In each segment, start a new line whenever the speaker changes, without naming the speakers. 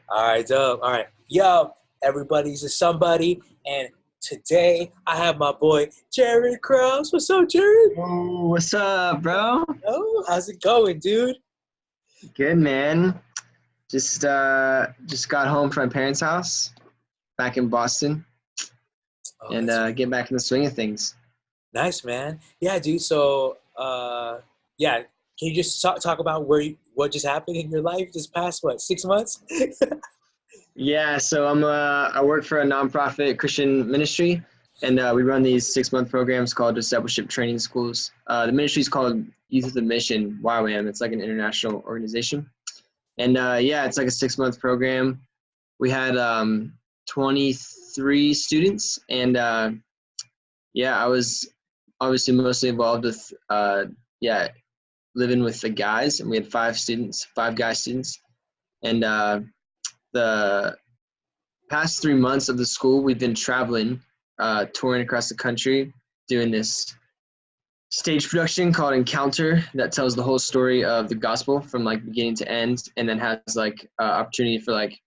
All right, dope. All right. Yo, everybody's a somebody. And today I have my boy, Jared Crouse. What's up, Jared?
Oh, what's up, bro?
Oh, how's it going, dude?
Good, man. Just got home from my parents' house back in Boston
Oh,
and
that's
get back in the swing of things.
nice, man. Yeah, dude. So, yeah, can you just talk about what just happened in your life this past, 6 months?
Yeah, so I work for a nonprofit Christian ministry, and we run these 6-month programs called discipleship training schools. The ministry is called Youth with a Mission, YWAM. It's like an international organization. And yeah, it's like a 6-month program. We had 23 students, and yeah, I was obviously mostly involved with yeah, living with the guys, and we had 5 guy students. And the past 3 months of the school, we've been traveling, touring across the country, doing this stage production called Encounter that tells the whole story of the gospel from like beginning to end, and then has like opportunity for like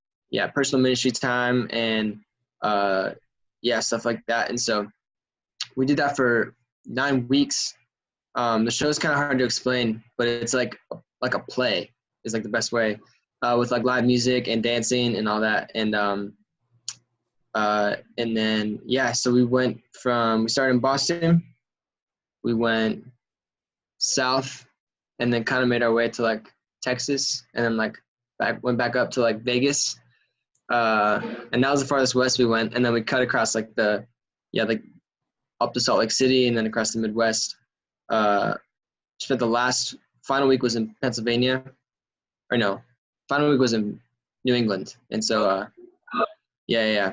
personal ministry time and stuff like that. And so we did that for 9 weeks. The show's kind of hard to explain, but it's like a play is like the best way, with like live music and dancing and all that. And then so we started in Boston. We went south and then kind of made our way to like Texas, and then like went back up to like Vegas. And that was the farthest west we went. And then we cut across like like up to Salt Lake City and then across the Midwest. Spent the final week was in Pennsylvania, or no, final week was in New England. And so, hit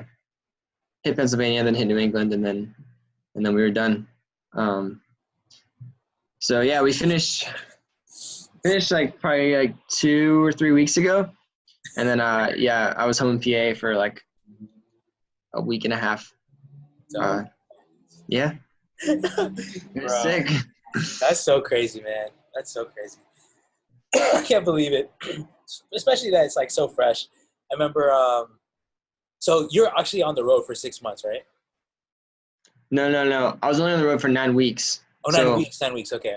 Pennsylvania, then hit New England, and then we were done. So yeah, we finished like probably like 2 or 3 weeks ago. And then, I was home in PA for like a week and a half. Yeah. It was sick.
That's so crazy, man. That's so crazy. I can't believe it. Especially that it's like so fresh. I remember, so you're actually on the road for 6 months, right?
No. I was only on the road for 9 weeks.
Oh, 9 weeks, 9 weeks. Okay.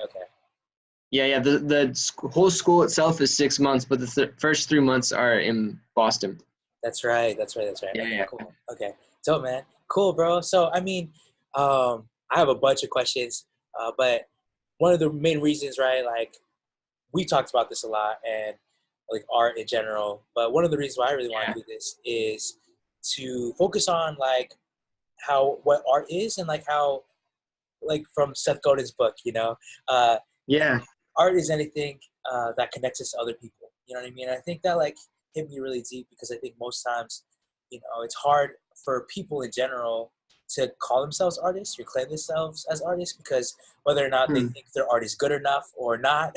Yeah. The whole school itself is 6 months, but the first 3 months are in Boston.
That's right.
Yeah.
Cool. Okay. So, man. Cool, bro. So, I mean, I have a bunch of questions, but one of the main reasons, right, like, we talked about this a lot, and like art in general, but one of the reasons why I really want to do this is to focus on like what art is, and like how, like, from Seth Godin's book, art is anything that connects us to other people. You know what I mean? I think that like hit me really deep, because I think most times, it's hard for people in general to call themselves artists or claim themselves as artists, because whether or not they think their art is good enough or not,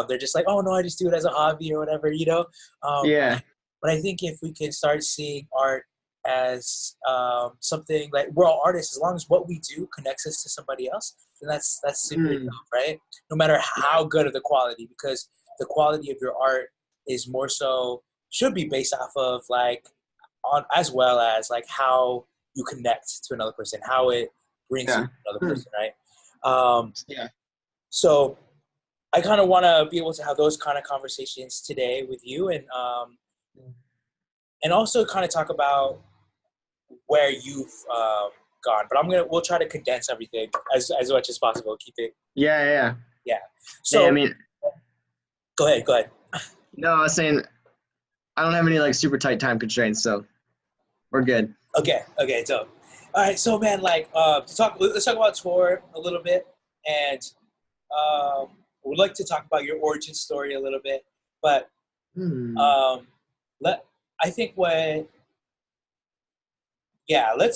they're just like, oh no, I just do it as a hobby or whatever, But I think if we can start seeing art as something like, we're all artists, as long as what we do connects us to somebody else, then that's super dope, right? No matter how good of the quality, because the quality of your art is more so should be based off of like as well as like how you connect to another person, how it brings you to another person, right? So I kind of want to be able to have those kind of conversations today with you, and also kind of talk about where you've gone. But we'll try to condense everything as much as possible. Keep it.
Yeah.
So
hey, I mean,
go ahead.
No, I was saying I don't have any like super tight time constraints, so we're good.
Okay. So, all right. So, man, like, let's talk about tour a little bit, and we'd like to talk about your origin story a little bit. But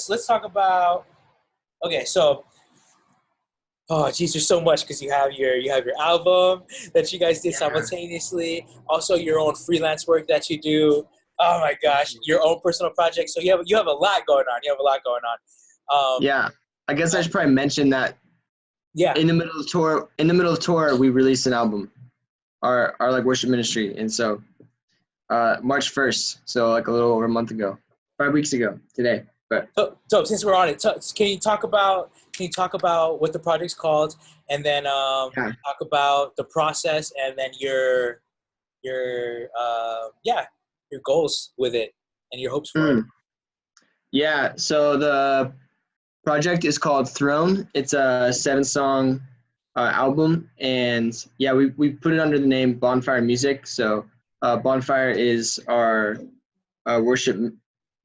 let's talk about. Okay, so. Oh, geez, there's so much, because you have your album that you guys did simultaneously. Also, your own freelance work that you do. Oh my gosh, your own personal project. So you have a lot going on.
I guess I should probably mention that.
Yeah.
In the middle of tour, we released an album, our like worship ministry, and so March 1st, so like a little over a month ago, 5 weeks ago today. But
So since we're on it, can you talk about what the project's called, and then
yeah.
talk about the process, and then your goals with it and your hopes for it.
Mm. Yeah, so the project is called Throne. It's a 7-song album, and yeah, we put it under the name Bonfire Music. So Bonfire is our worship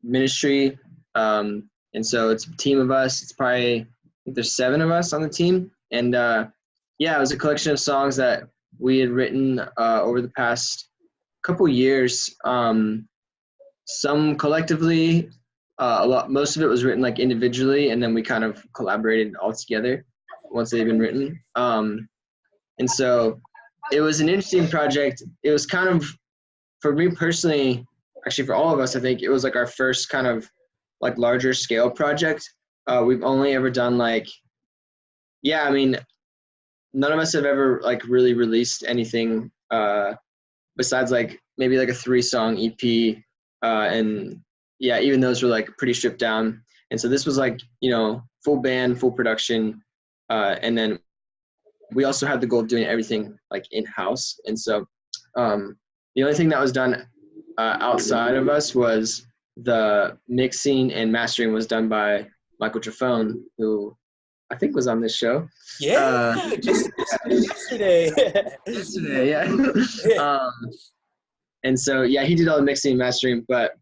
ministry, and so it's a team of us. It's probably, I think there's 7 of us on the team, and yeah, it was a collection of songs that we had written over the past couple years. Some collectively, most of it was written like individually, and then we kind of collaborated all together once they've been written. And so it was an interesting project. It was kind of, for me personally, actually for all of us, I think it was like our first kind of like larger scale project. We've only ever done like, yeah, I mean, none of us have ever like really released anything besides like maybe like a 3-song EP, and yeah, even those were like pretty stripped down. And so this was like, full band, full production, and then we also had the goal of doing everything like in-house. And so the only thing that was done outside of us was the mixing and mastering was done by Michael Trafone, who I think was on this show.
Just yesterday.
Yesterday, yeah. And so, yeah, he did all the mixing and mastering, but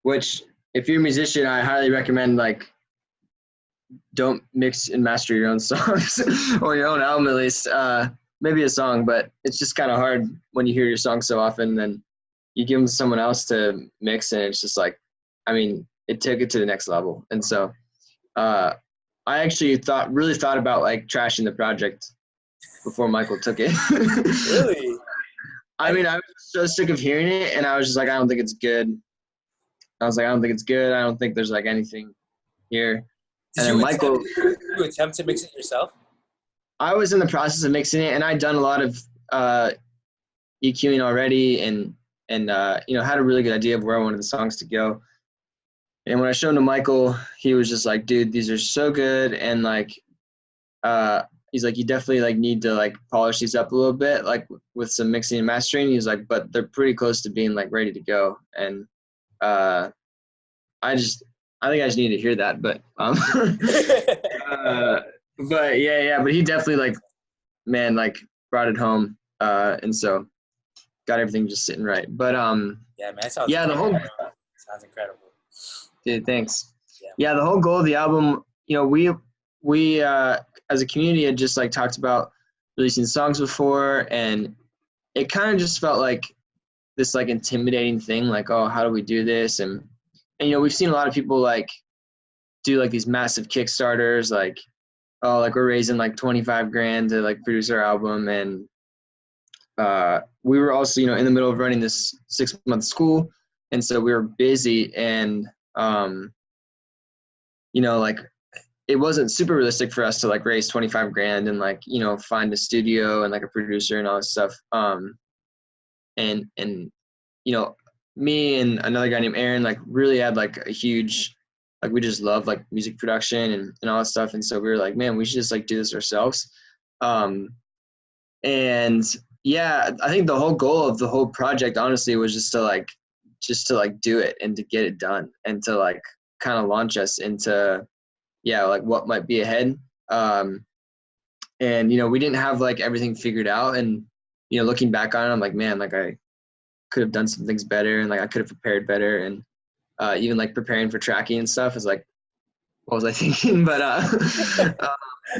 which, if you're a musician, I highly recommend, like, don't mix and master your own songs or your own album, at least. Maybe a song, but it's just kind of hard when you hear your song so often, then you give them to someone else to mix, and it's just like, I mean, it took it to the next level. And so I actually really thought about, like, trashing the project before Michael took it.
Really?
I mean, I was so sick of hearing it, and I was just like, I don't think it's good. I was like, I don't think it's good. I don't think there's, like, anything here.
Did you attempt to mix it yourself?
I was in the process of mixing it, and I'd done a lot of EQing already, and had a really good idea of where I wanted the songs to go. And when I showed them to Michael, he was just like, dude, these are so good, and like he's like, you definitely like need to like polish these up a little bit, like with some mixing and mastering. He's like, but they're pretty close to being like ready to go. And I think I just need to hear that. But but yeah, but he definitely like, man, like brought it home. And so got everything just sitting right. But
yeah, man, sounds sounds incredible.
Dude, thanks. Yeah, the whole goal of the album, we as a community had just like talked about releasing songs before, and it kind of just felt like this like intimidating thing, like, oh, how do we do this? And we've seen a lot of people like do like these massive Kickstarters, like, oh, like we're raising like 25 grand to like produce our album. And we were also, in the middle of running this 6-month school. And so we were busy, and like it wasn't super realistic for us to like raise 25 grand and like, find a studio and like a producer and all this stuff. And me and another guy named Aaron, like really had like a huge, like we just love like music production and all that stuff. And so we were like, man, we should just like do this ourselves. And yeah, I think the whole goal of the whole project, honestly, was just to do it and to get it done and to like kind of launch us into, like what might be ahead. And, we didn't have like everything figured out, and, looking back on it, I'm like, man, like I could have done some things better, and like I could have prepared better. And even like preparing for tracking and stuff is like, what was I thinking? But,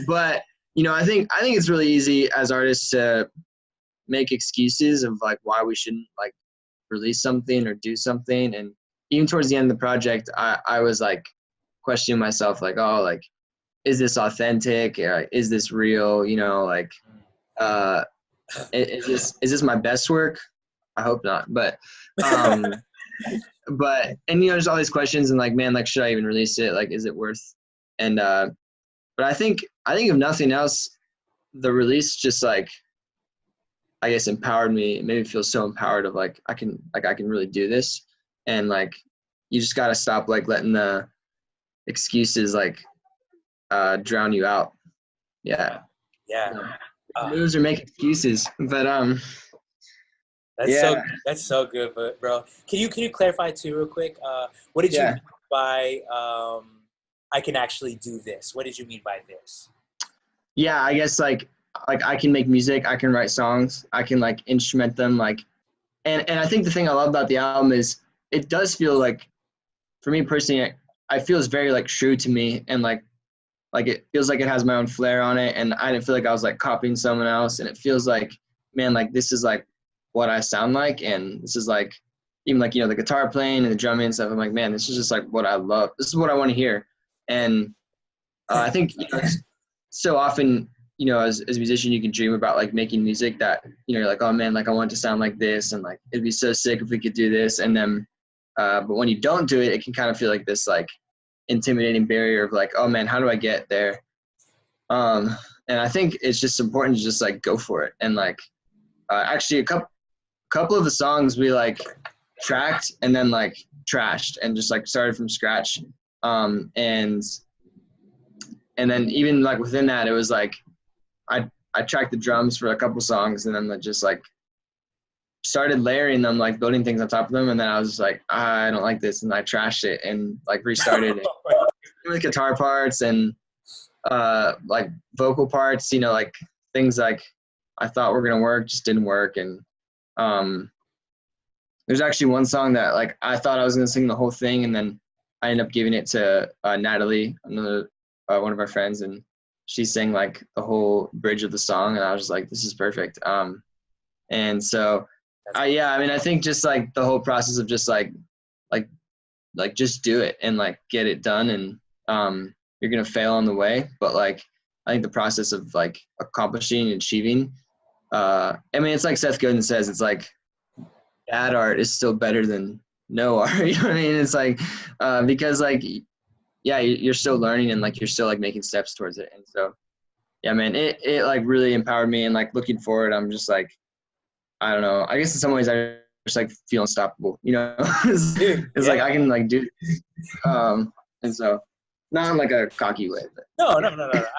but, I think it's really easy as artists to make excuses of like why we shouldn't like release something or do something. And even towards the end of the project, I was like questioning myself, like, oh, like, is this authentic? Is this real? Like, is this my best work? I hope not. But, and there's all these questions, and like, man, like, should I even release it? Like, is it worth? And, but I think if nothing else, the release just like I guess empowered me. It made me feel so empowered of like I can really do this, and like you just gotta stop like letting the excuses like drown you out. Yeah.
Yeah. Uh,
Lose or make excuses, but
that's so
yeah,
that's so good, but bro. Can you clarify too real quick? What did you
yeah,
mean by I can actually do this? What did you mean by this?
yeah. I guess like I can make music, I can write songs, I can like instrument them, like, and I think the thing I love about the album is it does feel like, for me personally, I feels very like true to me, and like it feels like it has my own flair on it, and I didn't feel like I was like copying someone else, and it feels like, man, like this is like what I sound like, and this is like, even like, the guitar playing and the drumming and stuff, I'm like, man, this is just like what I love, this is what I want to hear. And I think, so often, as a musician, you can dream about like making music that, you're like, oh man, like I want to sound like this, and like it'd be so sick if we could do this, and then but when you don't do it, it can kind of feel like this like intimidating barrier of like, oh man, how do I get there? And I think it's just important to just like go for it. And like actually a couple of the songs we like tracked and then like trashed and just like started from scratch. And then even like within that, it was like I tracked the drums for a couple songs, and then just like started layering them, like building things on top of them, and then I was just like, I don't like this, and I trashed it and like restarted it with guitar parts and like vocal parts, like things like I thought were gonna work just didn't work. And there's actually one song that like I thought I was gonna sing the whole thing, and then I ended up giving it to Natalie, another one of our friends, and she sang like the whole bridge of the song, and I was just like, this is perfect. And so yeah, I mean, I think just like the whole process of just like just do it and like get it done, and you're gonna fail on the way, but like I think the process of like accomplishing and achieving, I mean, it's like Seth Godin says, it's like bad art is still better than no art. You know what I mean? It's like because like, yeah, you're still learning, and like you're still like making steps towards it. And so yeah, man, it like really empowered me, and like looking forward, I'm just like, I don't know, I guess in some ways I just like feel unstoppable,
Dude,
it's like
yeah.
I can like do and so not in like a cocky way, but
No,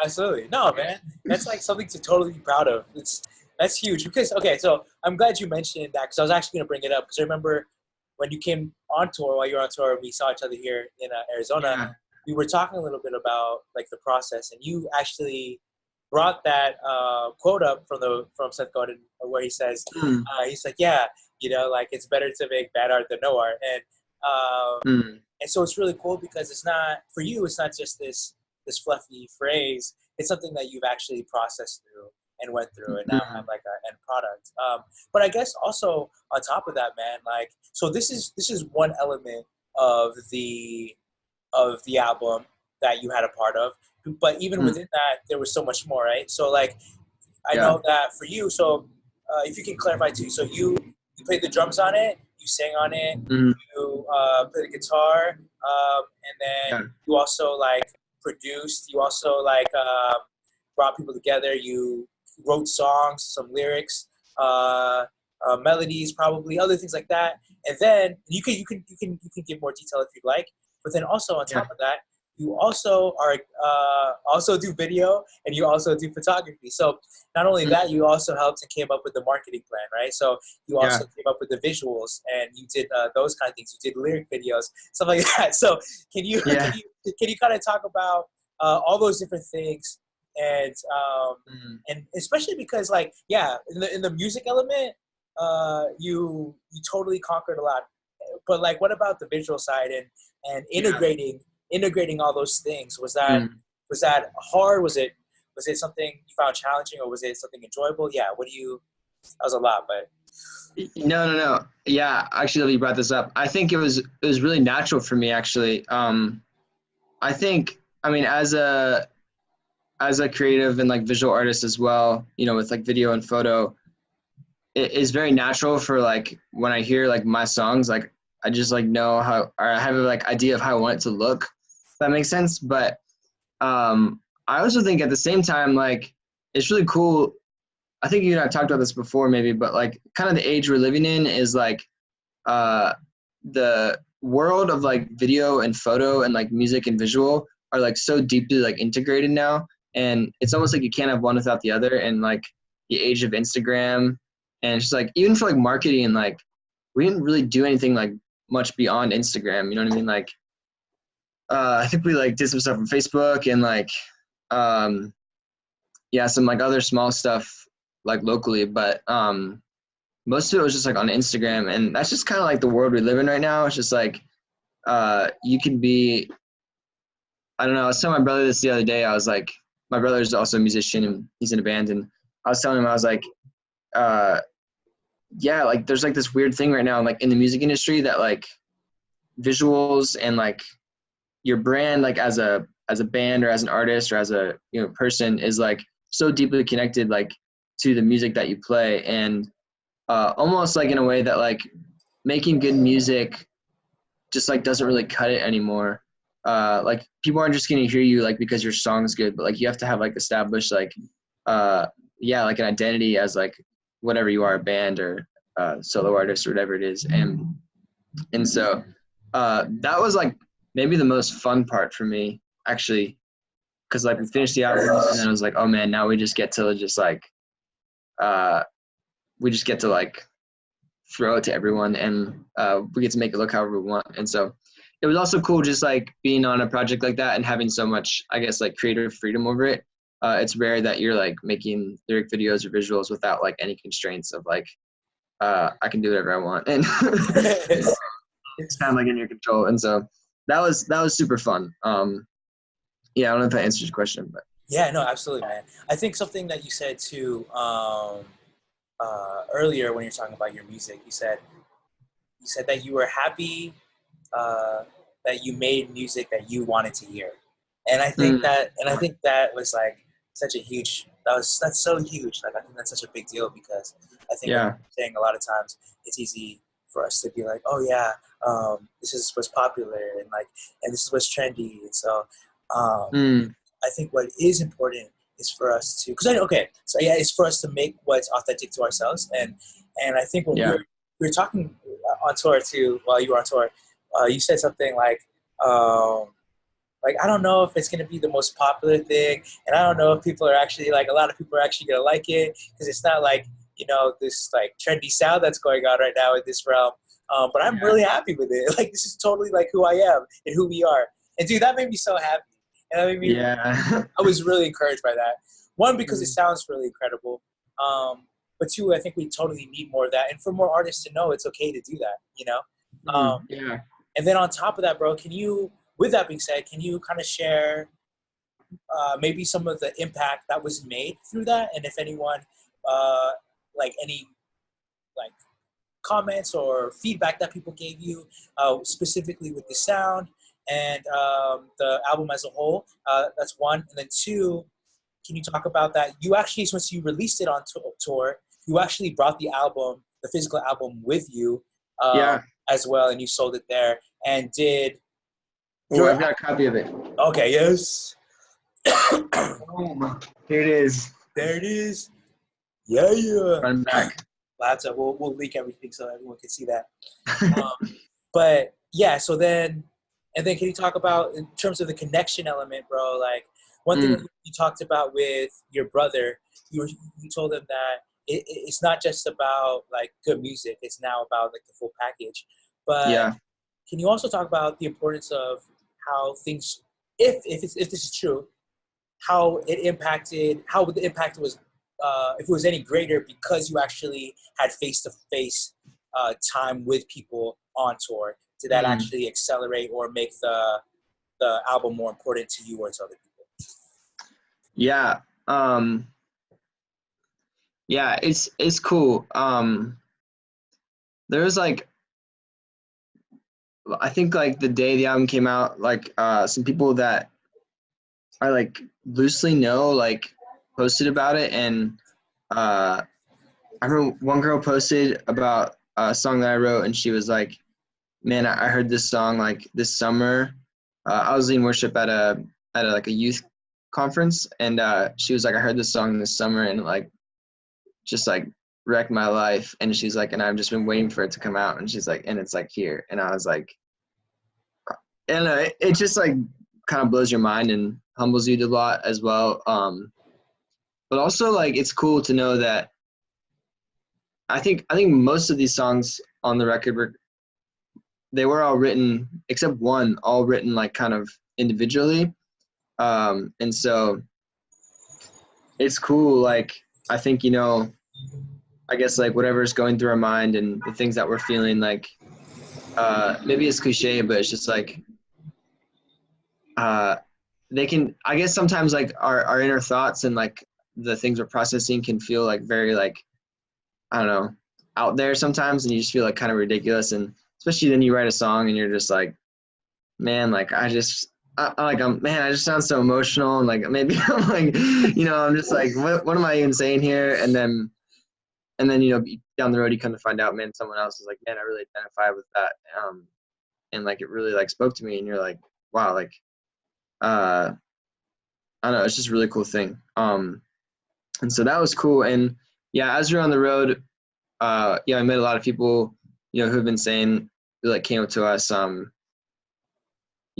absolutely. No, man. That's like something to totally be proud of. That's huge because okay, so I'm glad you mentioned that because I was actually gonna bring it up because I remember when you came on tour while you were on tour, we saw each other here in Arizona.
yeah,
We were talking a little bit about like the process, and you actually brought that quote up from Seth Godin where he says,
mm,
he's like, yeah, like it's better to make bad art than no art,
mm,
and so it's really cool because it's not for you. It's not just this fluffy phrase. It's something that you've actually processed through and went through, and now have
mm,
like an end product. But I guess also on top of that, man, like so this is one element of the album that you had a part of. But even
mm,
within that, there was so much more, right? So like I
yeah,
know that for you. So if you can clarify too, so you played the drums on it, you sang on it,
mm,
you played the guitar, and
yeah,
then you also like produced. You also like brought people together. You wrote songs, some lyrics, melodies, probably other things like that. And then you can give more detail if you'd like. But then also on
yeah,
top of that, you also are also do video and you also do photography. So not only
mm,
that, you also helped and came up with the marketing plan, right? So you
yeah,
also came up with the visuals and you did those kind of things. You did lyric videos, stuff like that. So can you
yeah,
can you kind of talk about all those different things
mm,
and especially because like yeah, in the music element, you totally conquered a lot. But like, what about the visual side and
yeah,
integrating all those things?
mm.
Was that hard? Was it something you found challenging, or was it something enjoyable? Yeah. What do you? That was a lot, but
No. Yeah, actually, that you brought this up. I think it was really natural for me, actually. I think, I mean, as a creative and like visual artist as well, with like video and photo, it is very natural for like when I hear like my songs, like I just like know how, or I have a like idea of how I want it to look. If that makes sense. But I also think at the same time, like it's really cool I think you and I talked about this before maybe, but like kind of the age we're living in is like the world of like video and photo and like music and visual are like so deeply like integrated now, and it's almost like you can't have one without the other. And like the age of Instagram, and it's just like even for like marketing, like we didn't really do anything like much beyond Instagram, you know what I mean? Like I think we like did some stuff on Facebook and like yeah, some like other small stuff like locally, but most of it was just like on Instagram, and that's just kind of like the world we live in right now. It's just like you can be, I don't know, I was telling my brother this the other day. I was like, my brother's also a musician and he's in a band, and I was telling him, I was like, yeah, like there's like this weird thing right now like in the music industry that like visuals and like your brand like as a band or as an artist or as a, you know, person is like so deeply connected like to the music that you play. And almost like in a way that like making good music just like doesn't really cut it anymore. Like people aren't just gonna hear you like because your song's good, but like you have to have like established like yeah, like an identity as like whatever you are, a band or solo artist or whatever it is. And so that was like maybe the most fun part for me actually, because like we finished the album and then I was like, oh man, now we just get to just like we just get to like throw it to everyone, and we get to make it look however we want. And so it was also cool just like being on a project like that and having so much, I guess, like creative freedom over it. It's rare that you're like making lyric videos or visuals without like any constraints of like I can do whatever I want, and it's kind of like in your control. And so that was super fun. Yeah, I don't know if that answers your question, but
Yeah, no, absolutely, man. I think something that you said too earlier when you're talking about your music, you said that you were happy uh, that you made music that you wanted to hear, and I think that was like such a huge. That's so huge. Like I think that's such a big deal because I think like
yeah.
you're saying a lot of times it's easy for us to be like, oh yeah, this is what's popular and this is what's trendy, and so um,
Mm,
I think what is important is for us to, because okay, so yeah, it's for us to make what's authentic to ourselves, and I think when
yeah.
we were talking on tour too, while you were on tour, you said something um, like I don't know if it's gonna be the most popular thing, and I don't know if people are actually like a lot of people are actually gonna like it because it's not like this like trendy sound that's going on right now in this realm. But I'm
Yeah.
really happy with it. Like this is totally like who I am and who we are. And dude, that made me so happy. And that made me
Yeah.
I was really encouraged by that. One, because it
Mm,
sounds really incredible. But two, I think we totally need more of that. And for more artists to know it's okay to do that.
yeah.
And then on top of that, bro, with that being said, can you kind of share maybe some of the impact that was made through that? And if anyone, uh, like any like comments or feedback that people gave you, specifically with the sound and the album as a whole. That's one. And then two, can you talk about that? You actually, since you released it on tour, you actually brought the physical album with you
Yeah.
as well, and you sold it there. And did
Oh,
your
I've got a copy of it.
okay? Yes,
Oh, here it is.
there it is. Yeah, yeah.
Run back.
Laptop. We'll leak everything so everyone can see that. But yeah, so then, and then can you talk about in terms of the connection element, bro? Like one thing
Mm,
you talked about with your brother, you told him that it's not just about like good music; it's now about like the full package. But
yeah.
can you also talk about the importance of how things, if this is true, how the impact was, if it was any greater because you actually had face to face time with people on tour? Did that
Mm,
actually accelerate or make the album more important to you or to other people?
yeah. Yeah, it's cool. There was like I think like the day the album came out, like some people that I like loosely know like posted about it, and uh I remember one girl posted about a song that I wrote, and she was like, man, I heard this song like this summer. I was leading worship at a like a youth conference, and she was like, I heard this song this summer, and like just like wrecked my life. And she's like, and I've just been waiting for it to come out. And she's like, and it's like here. And I was like, and it just like kind of blows your mind and humbles you a lot as well. But also like it's cool to know that I think most of these songs on the record they were all written except one, all written like kind of individually. And so it's cool. Like I think, you know, I guess like whatever's going through our mind and the things that we're feeling, like maybe it's cliche, but it's just like they can, I guess sometimes like our inner thoughts and like the things we're processing can feel like very like, I don't know, out there sometimes, and you just feel like kind of ridiculous. And especially then you write a song and you're just like, man, like I just sound so emotional, and like maybe I'm like, you know, I'm just like, what am I even saying here? And then you know, down the road you come to find out, man, someone else is like, man, I really identify with that, and like it really like spoke to me, and you're like, wow, like I don't know, it's just a really cool thing. And so that was cool. And yeah, as we were on the road, yeah, I met a lot of people, you know, who've been saying, who like came up to us,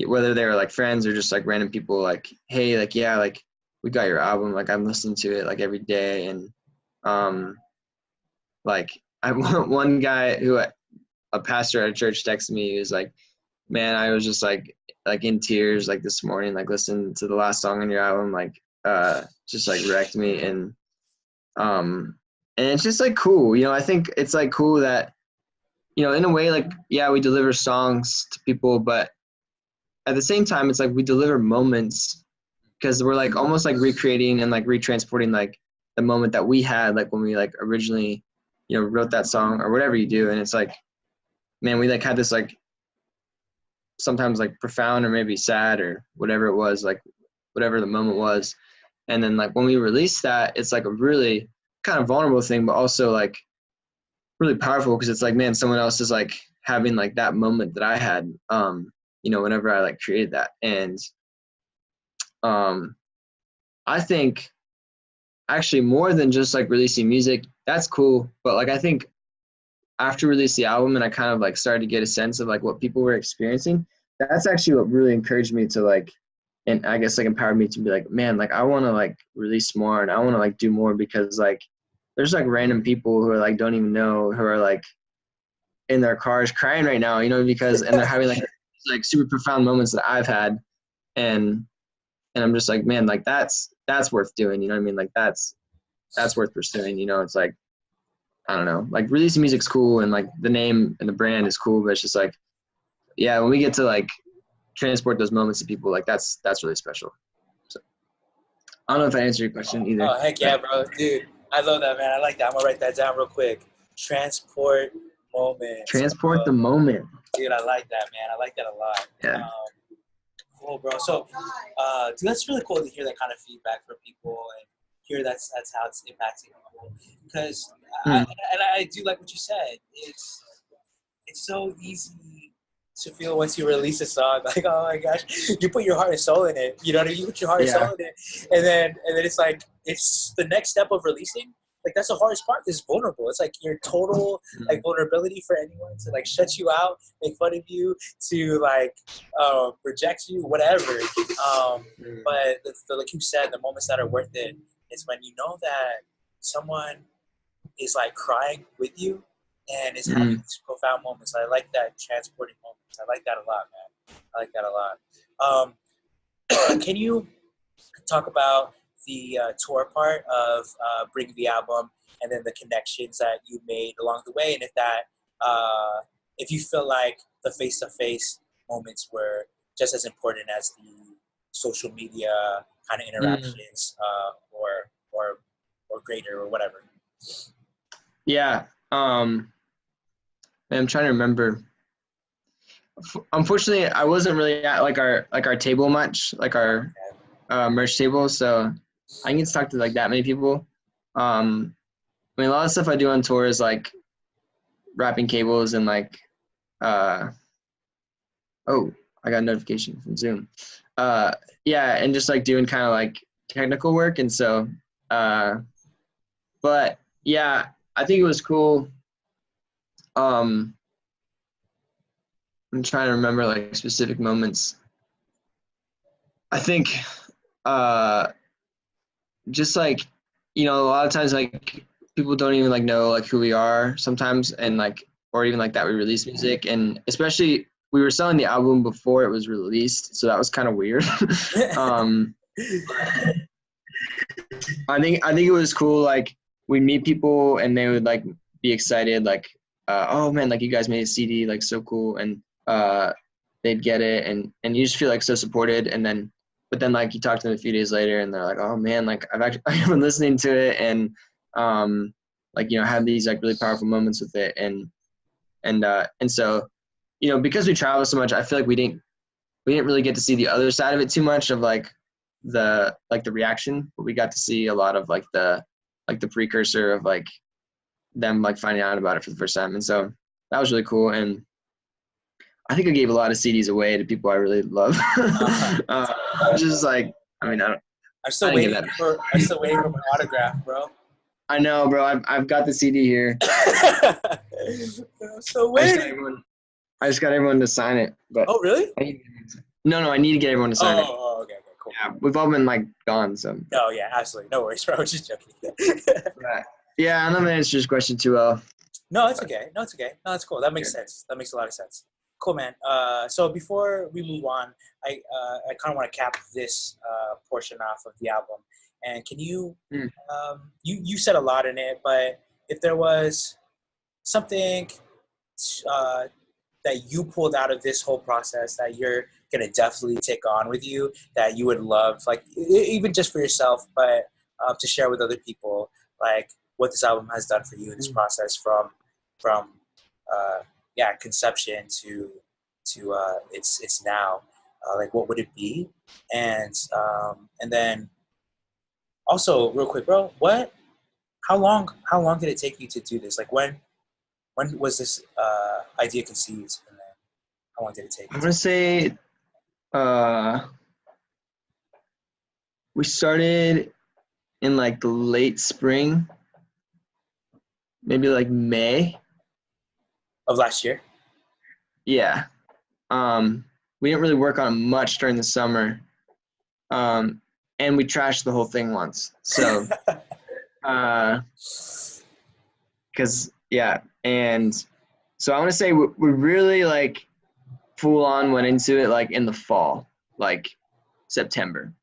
whether they were like friends or just like random people, like, hey, like, yeah, like we got your album, like I'm listening to it like every day. And like I one guy who, a pastor at a church, texted me. He was like, man, I was just like in tears like this morning, like listening to the last song on your album, like just like wrecked me. And it's just like cool, you know. I think it's like cool that, you know, in a way, like, yeah, we deliver songs to people, but at the same time, it's like we deliver moments, because we're like almost like recreating and like retransporting like the moment that we had, like when we like originally, you know, wrote that song or whatever you do. And it's like, man, we like had this like sometimes like profound or maybe sad or whatever it was, like whatever the moment was. And then like when we release that, it's like a really kind of vulnerable thing, but also like really powerful, because it's like, man, someone else is like having like that moment that I had, you know, whenever I like created that. And I think actually more than just like releasing music, that's cool. But like I think after release the album and I kind of like started to get a sense of like what people were experiencing, that's actually what really encouraged me to like, and I guess like empowered me to be like, man, like I want to like release more and I want to like do more, because like there's like random people who are like don't even know, who are like in their cars crying right now, you know, because, and they're having like super profound moments that I've had. And I'm just like, man, like that's worth doing, you know what I mean? Like that's worth pursuing, you know. It's like, I don't know, like releasing music's cool and like the name and the brand is cool, but it's just like, yeah, when we get to like transport those moments to people, like that's really special. So I don't know if I answered your question either.
Oh, heck yeah, bro. Dude, I love that, man. I like that. I'm going to write that down real quick. Transport moments.
Transport the moment.
Dude, I like that, man. I like that a lot.
Yeah.
Cool, bro. So, dude, that's really cool to hear that kind of feedback from people and hear that's how it's impacting people. Because I do like what you said. It's so easy to feel once you release a song, like, oh my gosh, you put your heart and soul in it. You know what I mean? You put your heart and soul in it, and then it's like, it's the next step of releasing. Like that's the hardest part. It's vulnerable. It's like your total like vulnerability for anyone to like shut you out, make fun of you, to like reject you, whatever. But like you said, the moments that are worth it is when you know that someone is like crying with you and is having these profound moments. I like that, transporting moments. I like that a lot, man. I like that a lot. Can you talk about the tour part of bringing the album and then the connections that you made along the way, and if you feel like the face-to-face moments were just as important as the social media kind of interactions, or greater or whatever?
Yeah. I'm trying to remember. Unfortunately, I wasn't really at like our table much, like our merch table, so I didn't get to talk to like that many people. I mean, a lot of stuff I do on tour is like wrapping cables and like oh, I got a notification from Zoom. Yeah, and just like doing kind of like technical work. And so but yeah, I think it was cool. I'm trying to remember like specific moments. I think just like, a lot of times like people don't even like know like who we are sometimes, and like, or even like that we release music, and especially we were selling the album before it was released, so that was kind of weird. um I think it was cool, like we'd meet people and they would like be excited, like oh man, like you guys made a CD, like so cool, and they'd get it, and you just feel like so supported, and then but then like you talk to them a few days later and they're like, oh man, like I've been listening to it, and like had these like really powerful moments with it, and so because we travel so much, I feel like we didn't really get to see the other side of it too much, of like the reaction, but we got to see a lot of like the precursor of like them like finding out about it for the first time, and so that was really cool. And I think I gave a lot of CDs away to people I really love. Just like, I mean, I didn't get that.
I'm still waiting for my autograph, bro.
I know, bro. I've got the CD here.
I'm still waiting.
I just got everyone to sign it. But
oh, really?
I need to get everyone to sign it.
Oh, okay, cool.
Yeah, we've all been like gone, so.
Oh yeah, absolutely. No worries, bro. I was just joking.
Yeah, I'm not gonna answer this question too well.
No, it's okay. No, that's cool. That makes sense. That makes a lot of sense. Cool, man. So before we move on, I kind of want to cap this portion off of the album. And can you, you said a lot in it, but if there was something that you pulled out of this whole process that you're going to definitely take on with you, that you would love, like even just for yourself, but to share with other people, like what this album has done for you in this process from conception to it's now, like what would it be? And then also real quick, bro, how long did it take you to do this? Like when was this idea conceived, and then how long did it take?
I'm gonna say we started in like the late spring, maybe like May
of last year.
Yeah. We didn't really work on much during the summer, and we trashed the whole thing once. So, because and so I want to say we really like full on went into it like in the fall, like September.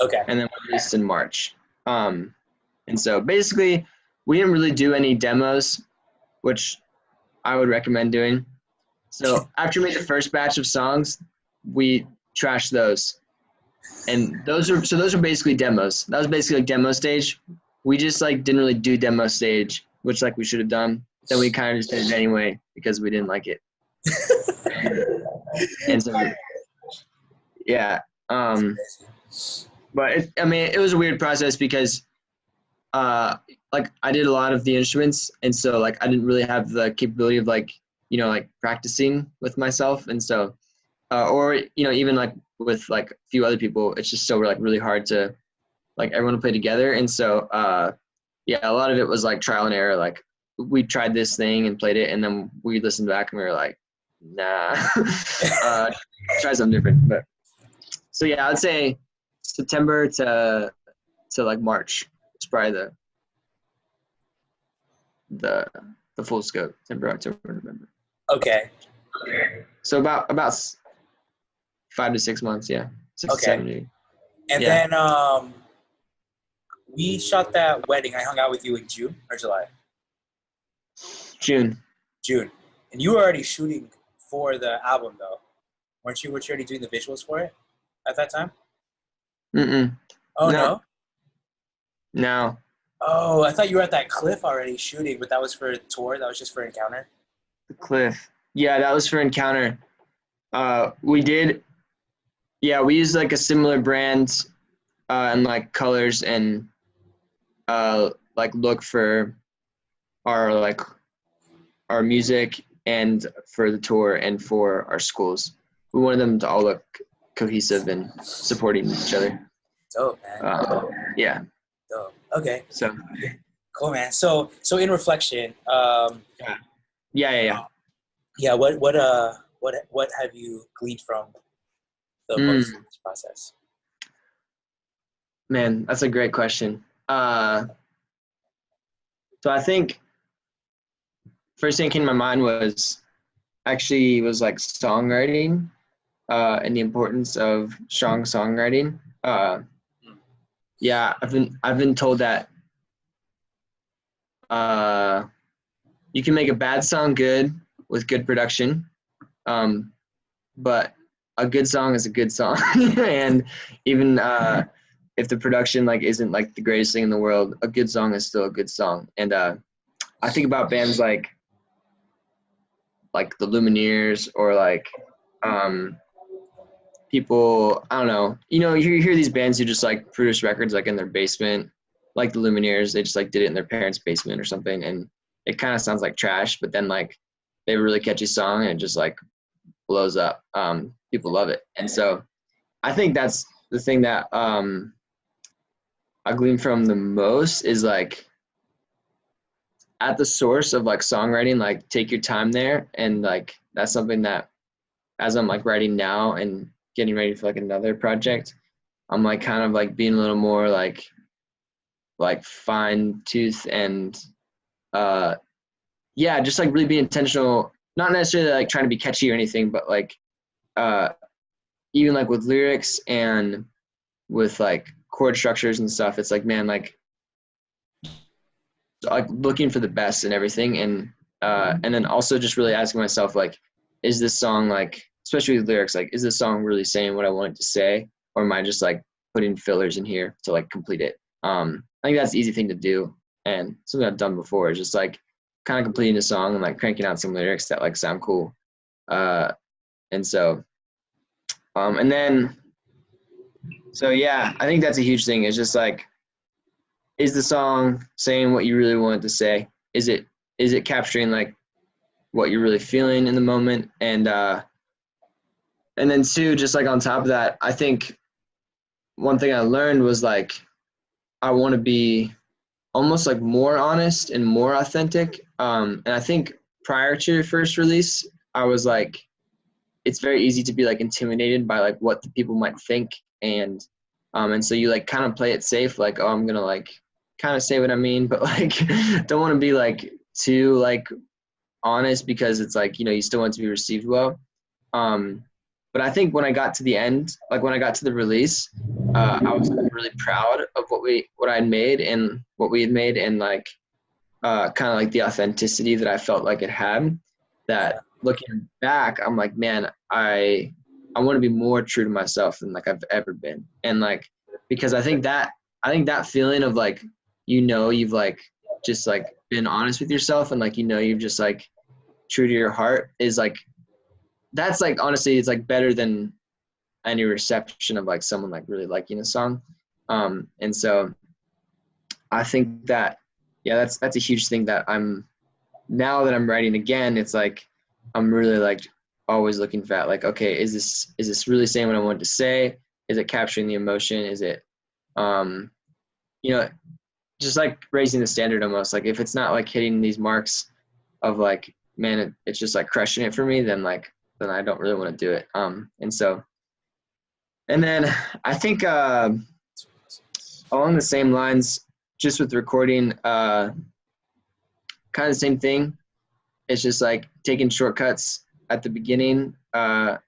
Okay.
And then we released in March. And so basically we didn't really do any demos, which I would recommend doing. So after we made the first batch of songs, we trashed those. And those are basically demos. That was basically like demo stage. We just like didn't really do demo stage, which like we should have done. Then we kind of just did it anyway because we didn't like it. and so yeah. But it was a weird process because like I did a lot of the instruments, and so like I didn't really have the capability of like like practicing with myself, and so or even like with like a few other people, it's just so like really hard to like everyone to play together. And so a lot of it was like trial and error. Like we tried this thing and played it, and then we listened back and we were like, nah, try something different. But so yeah, I'd say September to like March is probably the full scope. September, October, November.
Okay.
So about 5 to 6 months, yeah. 6 to 7 maybe.
And then we shot that wedding. I hung out with you in June or July?
June.
And you were already shooting for the album though. Weren't you already doing the visuals for it at that time? Oh, no?
No.
Oh, I thought you were at that cliff already shooting, but that was for a tour? That was just for Encounter?
The cliff. Yeah, that was for Encounter. We used like a similar brand and like colors and like look for our music and for the tour and for our schools. We wanted them to all look cohesive and supporting each other.
Dope, man.
Yeah.
Dope. Okay.
So.
Cool, man. So in reflection,
Yeah. Yeah.
yeah, what have you gleaned from the most in this process?
Man, that's a great question. So I think first thing that came to my mind was like songwriting, and the importance of strong songwriting. Yeah, I've been told that you can make a bad song good with good production, but a good song is a good song, and even if the production like isn't like the greatest thing in the world, a good song is still a good song. And I think about bands like the Lumineers or like people, I don't know, you hear these bands who just like produce records like in their basement, like the Lumineers. They just like did it in their parents' basement or something, and it kind of sounds like trash, but then like they have a really catchy song and it just like blows up. People love it. And so I think that's the thing that I glean from the most is like at the source of like songwriting, like take your time there. And like that's something that as I'm like writing now and getting ready for like another project, I'm like kind of like being a little more like fine tooth and yeah, just like really be intentional, not necessarily like trying to be catchy or anything, but like even like with lyrics and with like chord structures and stuff, it's like, man, like looking for the best and everything. And then also just really asking myself, like, is this song like, especially with lyrics, like, is this song really saying what I want it to say? Or am I just like putting fillers in here to like complete it? I think that's the easy thing to do. And something I've done before is just like kind of completing a song and like cranking out some lyrics that like sound cool. And so, and then, so yeah, I think that's a huge thing. It's just like, is the song saying what you really want it to say? Is it capturing like what you're really feeling in the moment? And then two, just like on top of that, I think one thing I learned was like I want to be almost like more honest and more authentic. And I think prior to your first release, I was like, it's very easy to be like intimidated by like what the people might think. And so you like kind of play it safe, like, oh, I'm gonna like kind of say what I mean, but like don't want to be like too like honest because it's like, you still want to be received well. But I think when I got to the end, like when I got to the release, I was really proud of what I had made and what we had made, and like kind of like the authenticity that I felt like it had. That looking back, I'm like, man, I want to be more true to myself than like I've ever been, and like because I think that feeling of like you've like just like been honest with yourself and like you've just like true to your heart is like that's like honestly it's like better than any reception of like someone like really liking a song. And so I think that that's a huge thing that now that I'm writing again, it's like I'm really like always looking for that, like, okay, is this really saying what I want to say? Is it capturing the emotion? Is it just like raising the standard almost, like if it's not like hitting these marks of like, man, it's just like crushing it for me, then I don't really want to do it. And then I think along the same lines, just with recording, kind of the same thing. It's just like taking shortcuts at the beginning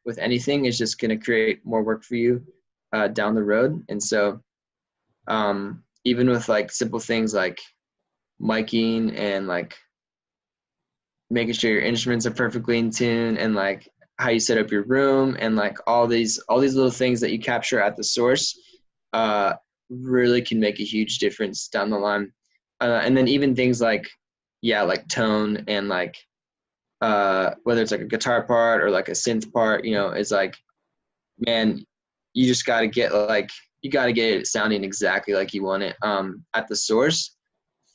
with anything is just going to create more work for you down the road. And so even with like simple things like miking and like making sure your instruments are perfectly in tune and like how you set up your room and like all these little things that you capture at the source really can make a huge difference down the line. And then even things like like tone and like whether it's like a guitar part or like a synth part, it's like, man, you just got to get it sounding exactly like you want it at the source,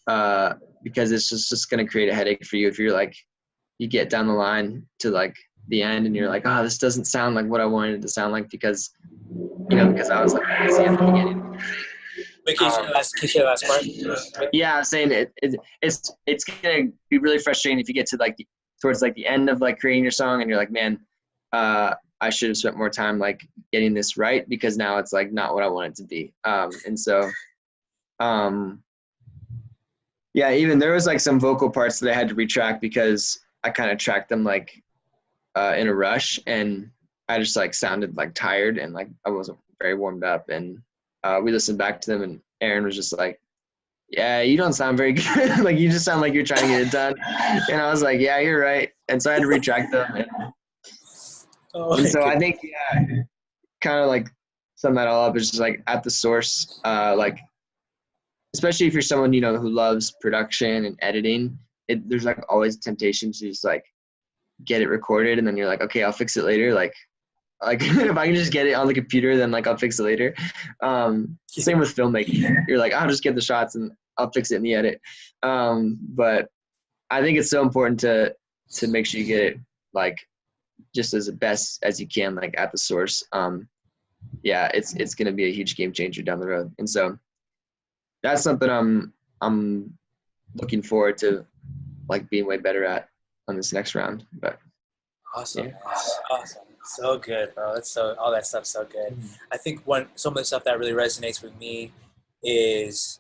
because it's just going to create a headache for you if you're like, you get down the line to like the end and you're like, oh, this doesn't sound like what I wanted it to sound like because I was like, busy at the beginning.
Wait, can you say the last part?
Yeah, I'm saying it's gonna be really frustrating if you get to like towards like the end of like creating your song and you're like, man, I should have spent more time like getting this right because now it's like not what I want it to be. And so, yeah, even there was like some vocal parts that I had to retrack because I kind of tracked them like in a rush and I just like sounded like tired and like I wasn't very warmed up. And we listened back to them and Aaron was just like, yeah, you don't sound very good. Like you just sound like you're trying to get it done. And I was like, yeah, you're right. And so I had to retract them. And so I think, yeah, kind of like sum that all up is just like at the source, like, especially if you're someone, you know, who loves production and editing, there's like always a temptation to just like get it recorded. And then you're like, okay, I'll fix it later. Like if I can just get it on the computer, then like I'll fix it later. Same with filmmaking. You're like, I'll just get the shots and I'll fix it in the edit. But I think it's so important to make sure you get it like just as best as you can, like at the source. Yeah, it's going to be a huge game changer down the road. And so that's something I'm looking forward to like being way better at on this next round. But
awesome,
yeah.
man. Awesome. So good, bro. All that stuff's so good. I think some of the stuff that really resonates with me is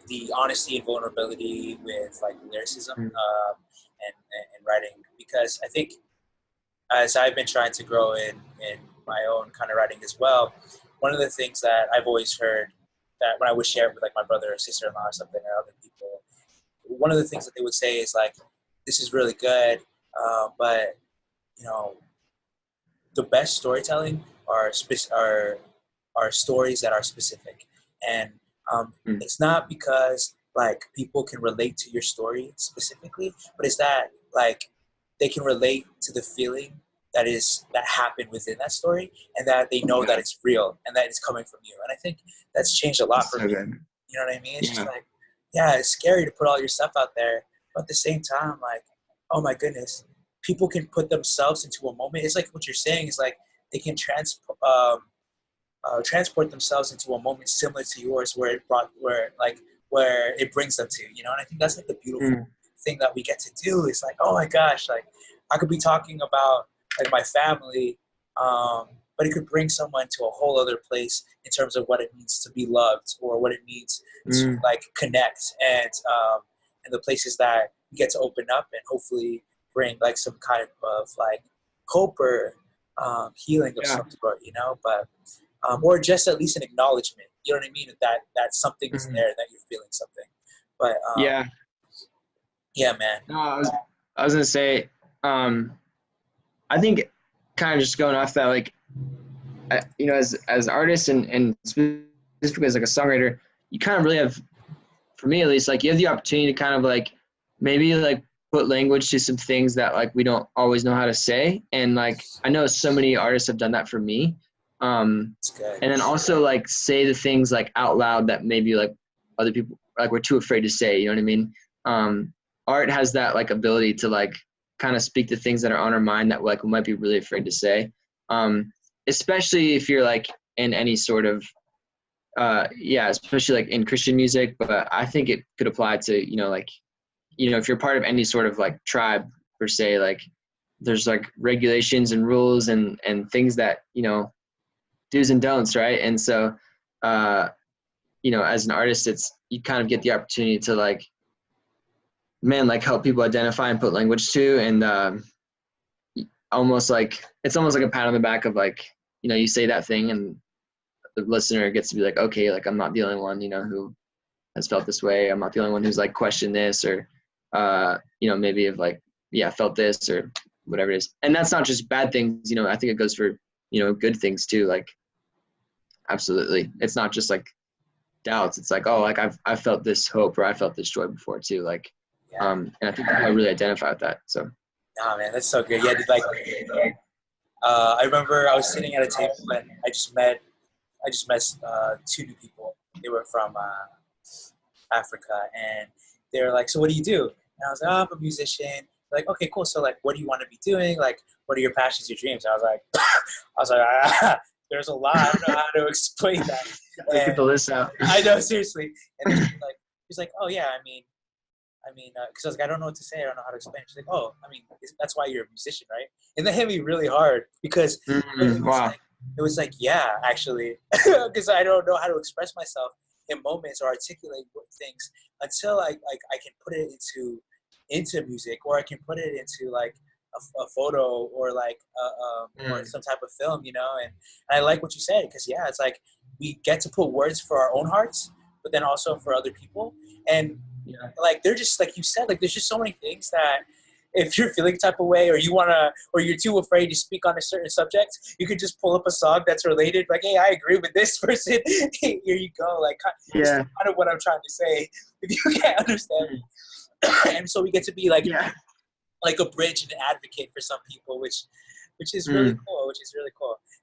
the honesty and vulnerability with like lyricism and writing, because I think as I've been trying to grow in my own kind of writing as well, one of the things that I've always heard that when I would share it with like my brother or sister-in-law or something or other people, one of the things that they would say is like, this is really good, but you know, the best storytelling are stories that are specific, and it's not because like people can relate to your story specifically, but it's that like they can relate to the feeling that happened within that story, and that they know that it's real and that it's coming from you. And I think that's changed a lot for me. You know what I mean? It's just like, yeah, it's scary to put all your stuff out there, but at the same time, like, oh my goodness, people can put themselves into a moment. It's like what you're saying is like they can transport themselves into a moment similar to yours, where it brings them to, you know. And I think that's like the beautiful thing that we get to do. Is like, oh my gosh, like I could be talking about like my family, but it could bring someone to a whole other place in terms of what it means to be loved, or what it means to like connect, and the places that we get to open up and hopefully bring like some kind of like hope or healing of some sort, you know, but or just at least an acknowledgement, you know what I mean, that something is there, that you're feeling something. But yeah, man.
No, I was gonna say, I think kind of just going off that, like, you know, as artists and specifically as like a songwriter, you kind of really have, for me at least, like you have the opportunity to kind of like maybe like put language to some things that like we don't always know how to say. And like I know so many artists have done that for me. And then also like say the things like out loud that maybe like other people like we're too afraid to say, you know what I mean? Art has that like ability to like kind of speak the things that are on our mind that like we might be really afraid to say. Especially if you're like in any sort of especially like in Christian music, but I think it could apply to, you know, like, you know, if you're part of any sort of like tribe per se, like there's like regulations and rules and things that, you know, do's and don'ts, right? And so, you know, as an artist, you kind of get the opportunity to like, man, like help people identify and put language to, and almost like, it's almost like a pat on the back of like, you know, you say that thing and the listener gets to be like, okay, like I'm not the only one, you know, who has felt this way. I'm not the only one who's like questioned this, or, you know, maybe have like, felt this or whatever it is. And that's not just bad things, you know, I think it goes for, you know, good things too. Like, absolutely. It's not just like doubts. It's like, oh, like I've felt this hope, or I felt this joy before too. Like, and I think people really identify with that. So.
Nah, man, that's so good. Yeah, like, I remember I was sitting at a table and I just met two new people. They were from Africa, and they were like, "So what do you do?" And I was like, "Oh, I'm a musician." They're like, "Okay, cool. So like, what do you want to be doing? Like, what are your passions, your dreams?" And I was like, there's a lot. I don't know how to explain that.
Let's get the list out.
I know, seriously. And then she's like, oh yeah, because I was like, I don't know what to say. I don't know how to explain it. She's like, oh, that's why you're a musician, right? And that hit me really hard because
Wow.
it was like, yeah, actually, because I don't know how to express myself in moments or articulate things until I can put it into music, or I can put it into like a photo, or like or some type of film, and I like what you said, because yeah, it's like we get to put words for our own hearts, but then also for other people. And like they're just like you said, like there's just so many things that if you're feeling type of way, or or you're too afraid to speak on a certain subject, you could just pull up a song that's related, like, hey, I agree with this person. Here you go. Like, this is kind of what I'm trying to say, if you can't understand me. And so we get to be like a bridge and an advocate for some people, which is really cool.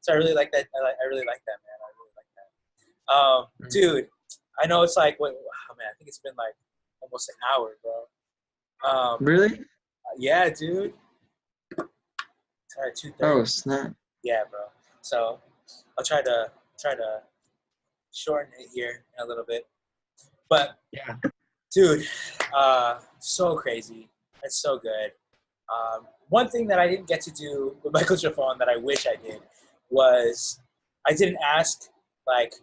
So I really like that. I really like that, man. I really like that. Dude, I know it's like, man, I think it's been like almost an hour, bro.
Really?
Yeah, dude. Sorry, 2:30.
Oh, snap.
Yeah, bro. So I'll try to shorten it here in a little bit. But
yeah,
dude, so crazy. That's so good. One thing that I didn't get to do with Michael Trafon that I wish I did was I didn't ask like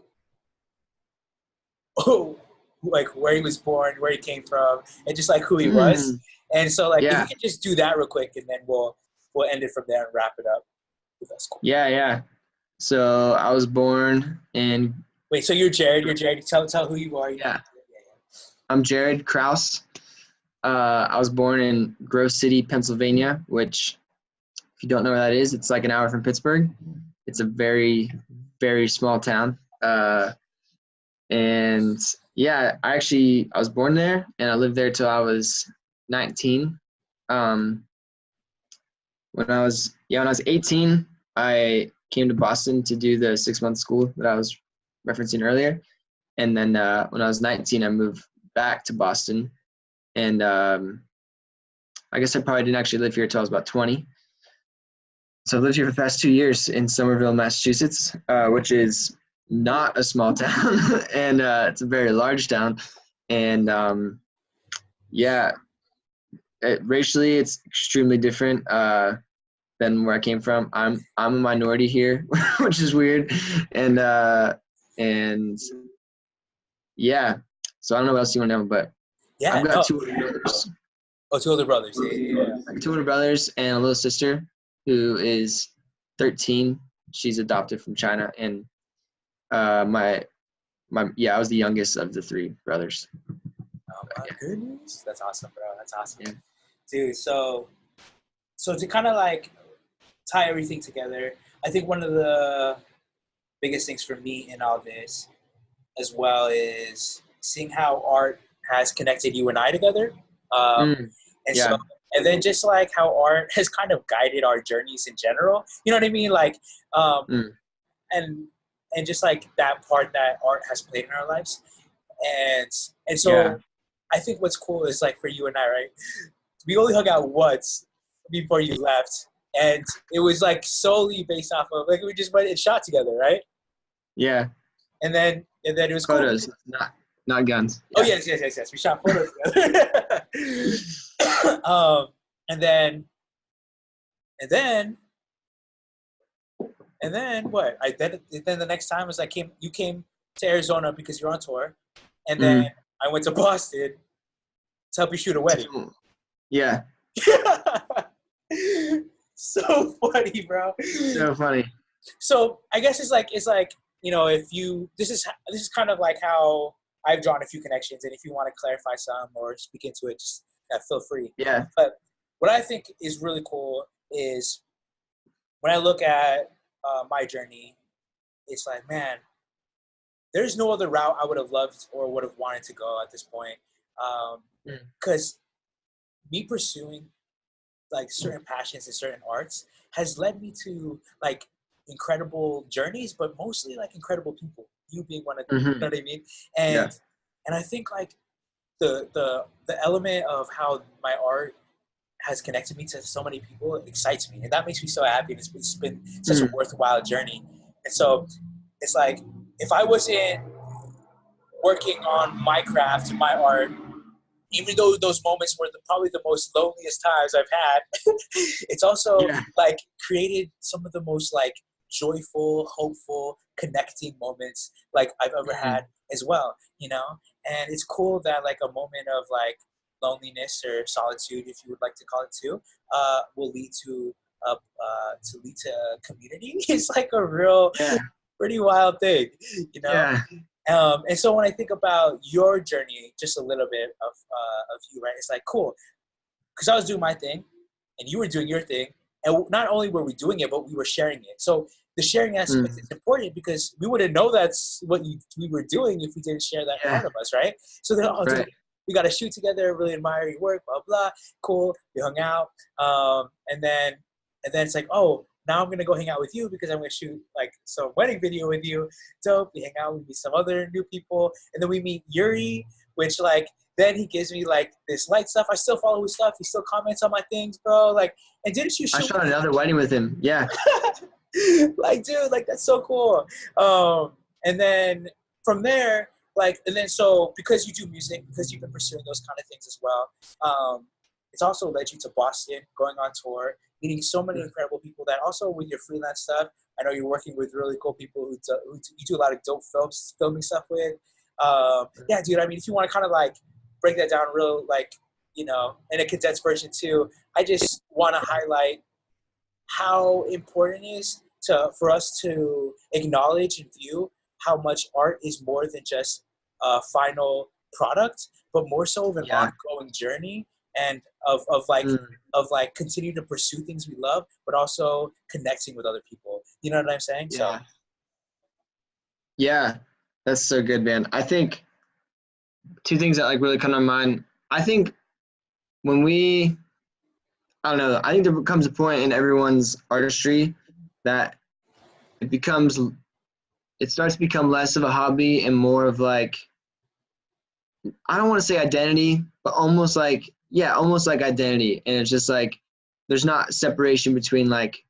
where he was born, where he came from, and just like who he was. And so like if you could just do that real quick, and then we'll end it from there and wrap it up. That's cool.
Yeah. So I was born in.
Wait, so you're Jared. Tell who you are.
Yeah. I'm Jared Crouse. I was born in Grove City, Pennsylvania, which, if you don't know where that is, it's like an hour from Pittsburgh. It's a very, very small town. And yeah, I was born there, and I lived there till I was 19. When I was 18, I came to Boston to do the 6-month school that I was referencing earlier. And then when I was 19, I moved back to Boston. And I guess I probably didn't actually live here until I was about 20. So I lived here for the past 2 years in Somerville, Massachusetts, which is not a small town. And it's a very large town. And racially, it's extremely different than where I came from. I'm a minority here, which is weird. And yeah. So I don't know what else you want to know, but I've got 2 older brothers.
Oh, 2 older brothers. Yeah.
2 older brothers and a little sister who is 13. She's adopted from China. And I was the youngest of the 3 brothers.
Oh my goodness. That's awesome, bro. That's awesome. Yeah. Dude, so to kind of like tie everything together, I think one of the biggest things for me in all this as well is seeing how art has connected you and I together. And then just like how art has kind of guided our journeys in general. You know what I mean? Like, and just like that part that art has played in our lives. And so I think what's cool is like for you and I, right? We only hung out once before you left. And it was like solely based off of like we just went and shot together, right? Yeah. And then it was
photos,
cool.
Not guns.
Oh yes. We shot photos together. And then what? Then the next time was you came to Arizona because you're on tour, and then I went to Boston to help you shoot a wedding.
Yeah.
So funny, bro.
So funny.
So I guess it's like this is kind of like how I've drawn a few connections, and if you want to clarify some or speak into it, just feel free.
Yeah.
But what I think is really cool is when I look at my journey, it's like, man, there's no other route I would have loved or would have wanted to go at this point. Because me pursuing like certain passions and certain arts has led me to like incredible journeys, but mostly like incredible people. You being one of them, you know what I mean? And I think like the element of how my art has connected me to so many people excites me, and that makes me so happy. And it's been such a worthwhile journey. And so it's like, if I wasn't working on my craft and my art, even though those moments were probably the most loneliest times I've had, it's also
Yeah.
like created some of the most like joyful, hopeful, connecting moments like I've ever had as well, you know? And it's cool that like a moment of like loneliness or solitude, if you would like to call it too, will lead to community. It's like a real,
Yeah.
pretty wild thing, you know?
Yeah.
And so when I think about your journey, just a little bit of you, right? It's like, cool, because I was doing my thing, and you were doing your thing, and not only were we doing it, but we were sharing it. So the sharing aspect is important because we wouldn't know that's what we were doing if we didn't share that
Yeah.
part of us, right? So then, oh, dude,
Right.
we got to shoot together. Really admire your work. Blah blah. Cool. We hung out, and then it's like, oh, now I'm gonna go hang out with you because I'm gonna shoot like some wedding video with you. Dope. We hang out. We meet some other new people, and then we meet Yuri, which like then he gives me like this light stuff. I still follow his stuff. He still comments on my things, bro. Like, and didn't you
I
shoot?
shot another wedding with him. Yeah.
Like, dude, like that's so cool. And then from there, like, and then so because you do music, because you've been pursuing those kind of things as well, it's also led you to Boston, going on tour, meeting so many incredible people. That also with your freelance stuff, I know you're working with really cool people you do a lot of dope filming stuff with. Yeah, dude. I mean, if you want to kind of like break that down real, like, you know, in a condensed version too, I just want to highlight how important it is for us to acknowledge and view how much art is more than just a final product, but more so of an
Yeah.
ongoing journey and of like continue to pursue things we love, but also connecting with other people. You know what I'm saying? So
Yeah. Yeah. That's so good, man. I think two things that like really come to mind. I think when I don't know, I think there comes a point in everyone's artistry that it becomes, it starts to become less of a hobby and more of like, I don't want to say identity, but almost like, yeah, almost like identity. And it's just like, there's not separation between like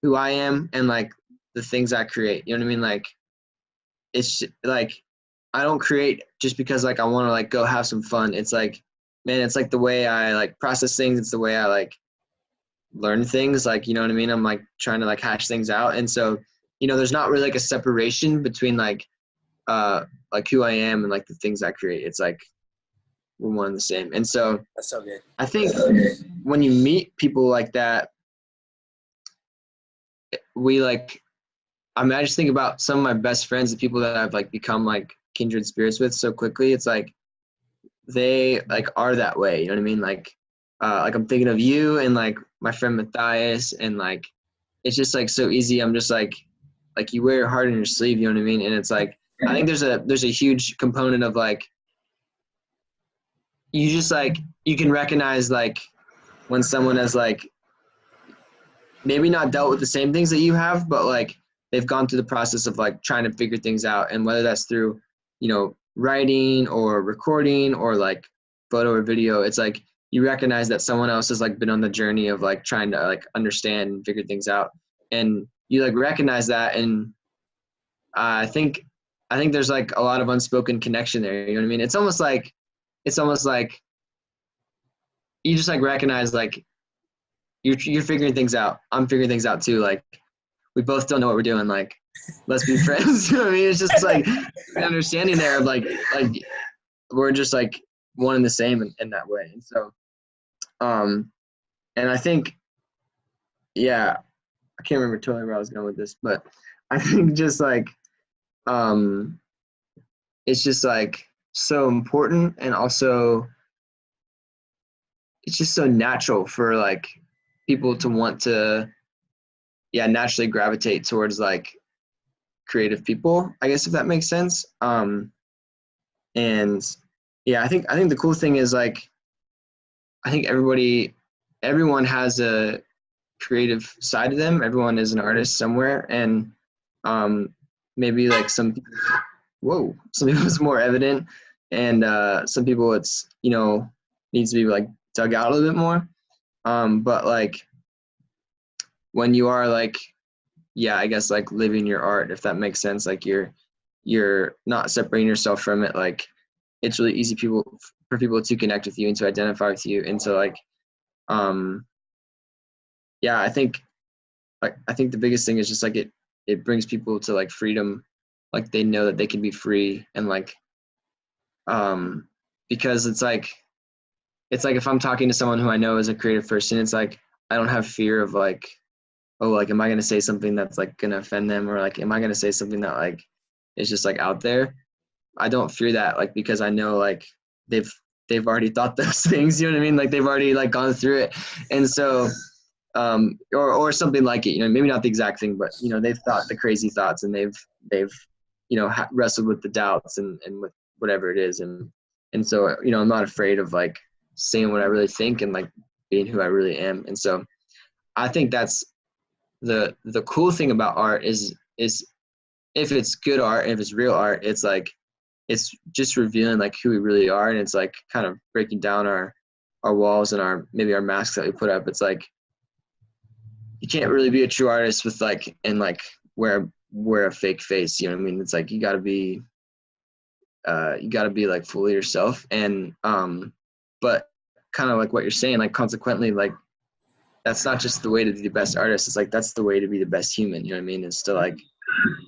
who I am and like the things I create. You know what I mean? Like, it's like, I don't create just because like I want to like go have some fun. It's like, man, it's like the way I like process things. It's the way I like learn things. Like, you know what I mean? I'm like trying to like hash things out. And so, you know, there's not really like a separation between like who I am and like the things I create. It's like we're one and the same. And so
that's so good.
I think when you meet people like that, we like, I mean, I just think about some of my best friends, the people that I've like become like kindred spirits with so quickly. It's like they like are that way. You know what I mean? Like I'm thinking of you and like my friend Matthias, and like it's just like so easy. I'm just like you wear your heart on your sleeve. You know what I mean? And it's like I think there's a huge component of like you just like you can recognize like when someone has like maybe not dealt with the same things that you have, but like they've gone through the process of like trying to figure things out, and whether that's through, you know, writing or recording or like photo or video, it's like you recognize that someone else has like been on the journey of like trying to like understand and figure things out, and you like recognize that. And I think there's like a lot of unspoken connection there. You know what I mean? It's almost like you just like recognize like you're figuring things out. I'm figuring things out too. Like we both don't know what we're doing. Like let's be friends. You know what I mean? It's just like an understanding there of like we're just like one and the same in that way. And so and I think, yeah, I can't remember totally where I was going with this, but I think just like it's just like so important, and also it's just so natural for like people to want to naturally gravitate towards like creative people, I guess, if that makes sense. And yeah, I think the cool thing is like I think everyone has a creative side to them. Everyone is an artist somewhere, and maybe like some people it's more evident, and some people it's, you know, needs to be like dug out a little bit more. But like when you are like, yeah, I guess like living your art, if that makes sense. Like you're not separating yourself from it. Like it's really easy for people to connect with you and to identify with you and to like yeah, I think the biggest thing is just like it brings people to like freedom. Like they know that they can be free and like because it's like if I'm talking to someone who I know is a creative person, it's like I don't have fear of like, oh, like am I gonna say something that's like gonna offend them, or like am I gonna say something that like is just like out there? I don't fear that, like because I know like they've already thought those things, you know what I mean? Like they've already like gone through it. And so or something like it, you know, maybe not the exact thing, but you know, they've thought the crazy thoughts and they've you know wrestled with the doubts and with whatever it is. And so you know, I'm not afraid of like saying what I really think and like being who I really am. And so I think that's the cool thing about art is if it's good art and if it's real art, it's like it's just revealing like who we really are, and it's like kind of breaking down our walls and our maybe our masks that we put up. It's like you can't really be a true artist with like and like wear a fake face, you know what I mean? It's like you gotta be like fully yourself. And but kind of like what you're saying, like consequently, like that's not just the way to be the best artist, it's like that's the way to be the best human, you know what I mean? Is to like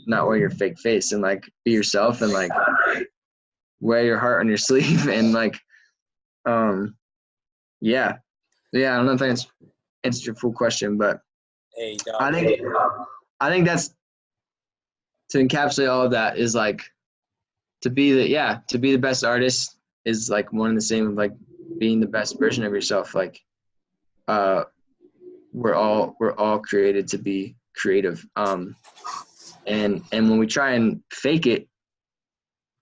not wear your fake face and like be yourself and like wear your heart on your sleeve. And like um yeah I don't know if that's answered your full question, but
Hey, dog.
I think that's to encapsulate all of that is like to be the best artist is like one and the same of like being the best version of yourself. Like uh we're all created to be creative. And when we try and fake it,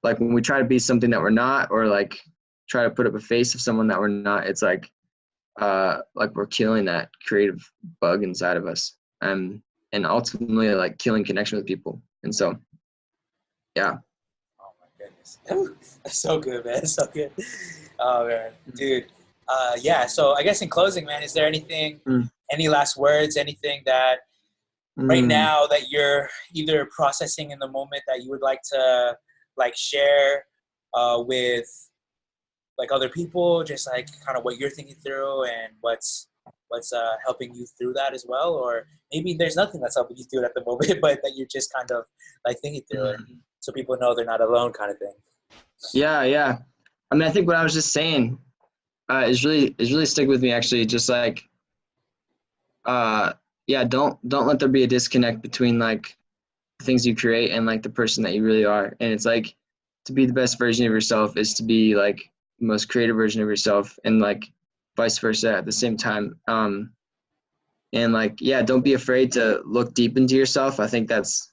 like when we try to be something that we're not, or like try to put up a face of someone that we're not, it's like we're killing that creative bug inside of us, and ultimately like killing connection with people. And so yeah.
Oh my goodness. That's so good, man. So good. Oh man, dude. Yeah. So I guess in closing, man, is there anything,
Mm.
any last words, anything that right
Mm.
now that you're either processing in the moment that you would like to like share with like other people, just like kind of what you're thinking through and what's helping you through that as well, or maybe there's nothing that's helping you through it at the moment, but that you're just kind of like thinking through it,
Mm.
so people know they're not alone, kind of thing.
Yeah. I mean, I think what I was just saying is really stick with me actually. Just like uh, yeah, don't let there be a disconnect between like the things you create and like the person that you really are. And it's like to be the best version of yourself is to be like the most creative version of yourself, and like vice versa at the same time. And like yeah, don't be afraid to look deep into yourself. I think that's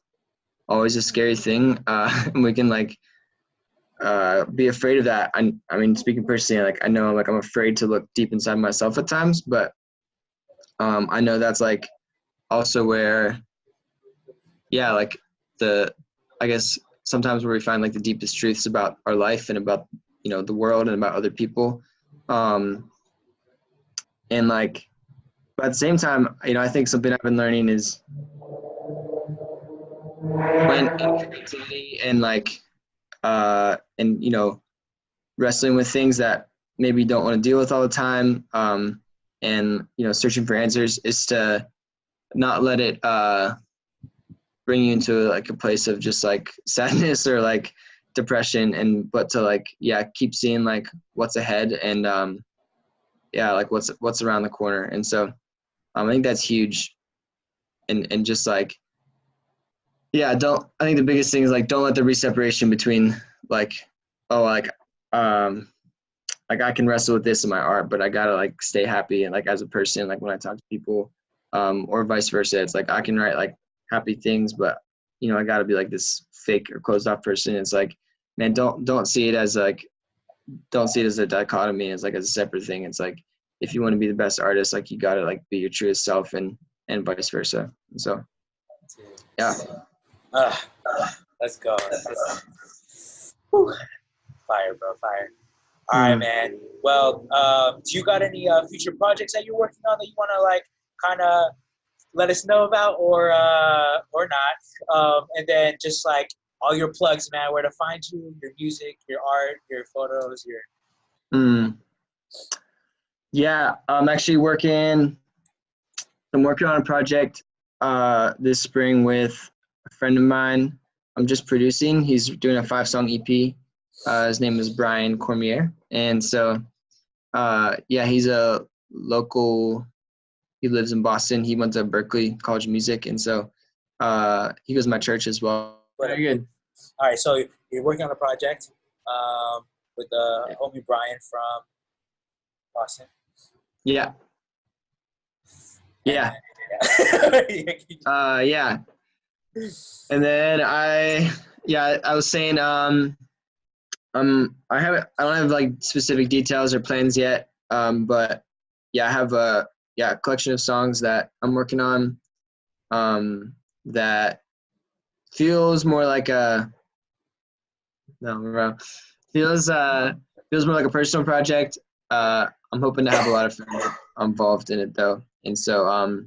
always a scary thing. And we can like be afraid of that. I mean, speaking personally, like I know like I'm afraid to look deep inside myself at times, but I know that's like also where yeah, like the I guess sometimes where we find like the deepest truths about our life and about you know the world and about other people. um and like but at the same time, you know, I think something I've been learning is when in creativity and like and you know wrestling with things that maybe you don't want to deal with all the time, and you know searching for answers, is to not let it bring you into like a place of just like sadness or like depression, and but to like yeah keep seeing like what's ahead, and yeah like what's around the corner. And so I think that's huge. And just like yeah, don't I think the biggest thing is like don't let there be separation between like oh um like I can wrestle with this in my art, but I gotta like stay happy and like as a person, like when I talk to people, or vice versa. It's like I can write like happy things, but you know I gotta be like this fake or closed off person. It's like, man, don't see it as like don't see it as a dichotomy, as like as a separate thing. It's like if you want to be the best artist, like you gotta like be your truest self, and vice versa. And so yeah.
uh, let's go. Whew. Fire, bro, fire. All right,
Mm.
man. Well, do you got any future projects that you're working on that you want to like kind of let us know about, or not. And then just like all your plugs, man, where to find you, your music, your art, your photos, your.
Yeah, I'm actually working. I'm working on a project this spring with a friend of mine. I'm just producing. He's doing a 5-song EP. His name is Brian Cormier, and so yeah, he's a local. He lives in Boston. He went to Berkeley College of Music, and so he goes to my church as well. Very good.
All right, so you're working on a project with homie Brian from Boston.
Yeah. Yeah. Yeah. And then I was saying I don't have like specific details or plans yet. But yeah, I have a collection of songs that I'm working on that feels more like feels more like a personal project. I'm hoping to have a lot of friends involved in it though. And so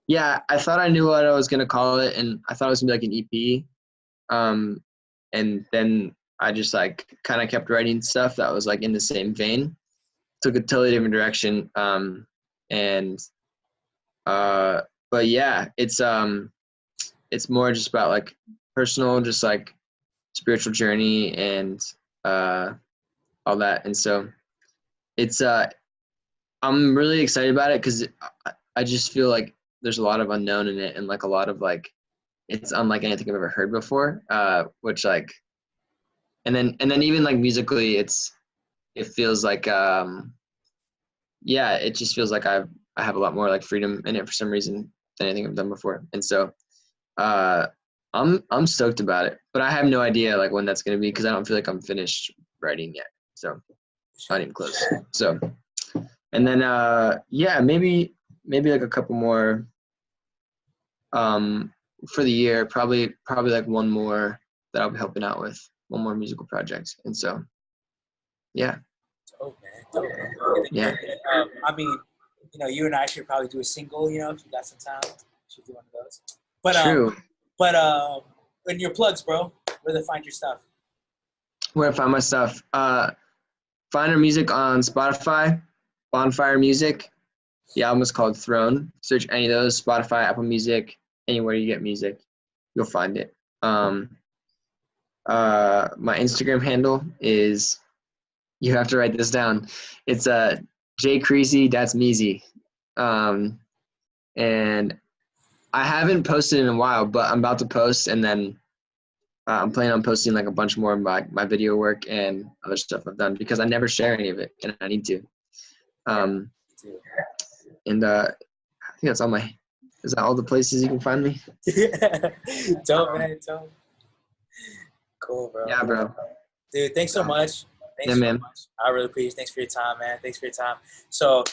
yeah, I thought I knew what I was gonna call it, and I thought it was gonna be like an EP. And then I just like kind of kept writing stuff that was like in the same vein. Took a totally different direction. But yeah, it's more just about like personal, just like spiritual journey and all that. And so it's I'm really excited about it because I just feel like there's a lot of unknown in it, and like a lot of like it's unlike anything I've ever heard before. Which like, and then even like musically, it feels like yeah, it just feels like I have a lot more like freedom in it for some reason than anything I've done before. And so I'm stoked about it, but I have no idea like when that's gonna be because I don't feel like I'm finished writing yet. So not even close. So and then yeah, maybe like a couple more for the year, probably like one more that I'll be helping out with, one more musical project. And so yeah.
Oh man, yeah. I mean, you and I should probably do a single. If you got some time, should do one of those. But
true.
In your plugs, bro, where to find your stuff?
Where to find my stuff? Find our music on Spotify, Bonfire Music. The album is called Throne. Search any of those, Spotify, Apple Music, anywhere you get music, you'll find it. My Instagram handle is, you have to write this down. It's J Creasy, that's Meezy. And I haven't posted in a while, but I'm about to post, and then I'm planning on posting like a bunch more of my video work and other stuff I've done because I never share any of it, and I need to. And I think that's all is that all the places you can find me?
Dope, man, dope. Cool, bro.
Yeah, bro.
Dude, thanks so much. Thanks so much. I really appreciate it. Thanks for your time, man. Thanks for your time. So,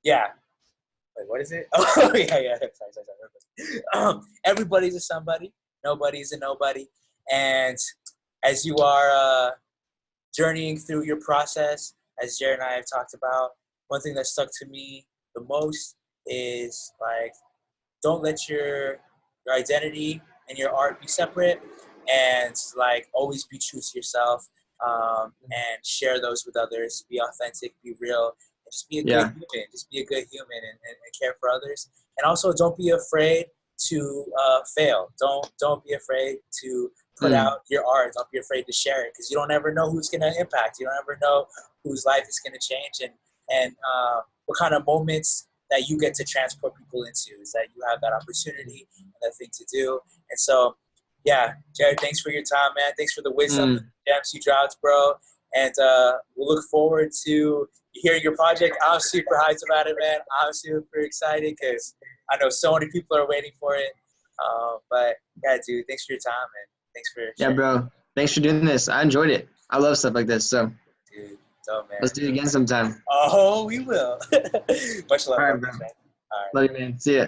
yeah. Wait, what is it? Oh, yeah. Sorry. Everybody's a somebody. Nobody's a nobody. And as you are journeying through your process, as Jared and I have talked about, one thing that stuck to me the most is like, don't let your identity and your art be separate, and like always be true to yourself, and share those with others. Be authentic, be real, and just be a good human. Just be a good human and care for others. And also, don't be afraid to fail. Don't be afraid to put out your art. Don't be afraid to share it, because you don't ever know who's going to impact. You don't ever know whose life is going to change, and what kind of moments that you get to transport people into, is that you have that opportunity and that thing to do. And so, yeah, Jared, thanks for your time, man. Thanks for the wisdom, the gems you dropped, bro. And we'll look forward to hearing your project. I'm super hyped about it, man. I'm super excited because I know so many people are waiting for it. But yeah, dude, thanks for your time, man. Thanks for sharing.
Yeah, bro. Thanks for doing this. I enjoyed it. I love stuff like this. So,
dude, dope, man.
Let's do it again sometime.
Oh, we will. Much love,
all right, bro.
man.
All right. Love you, man. See ya.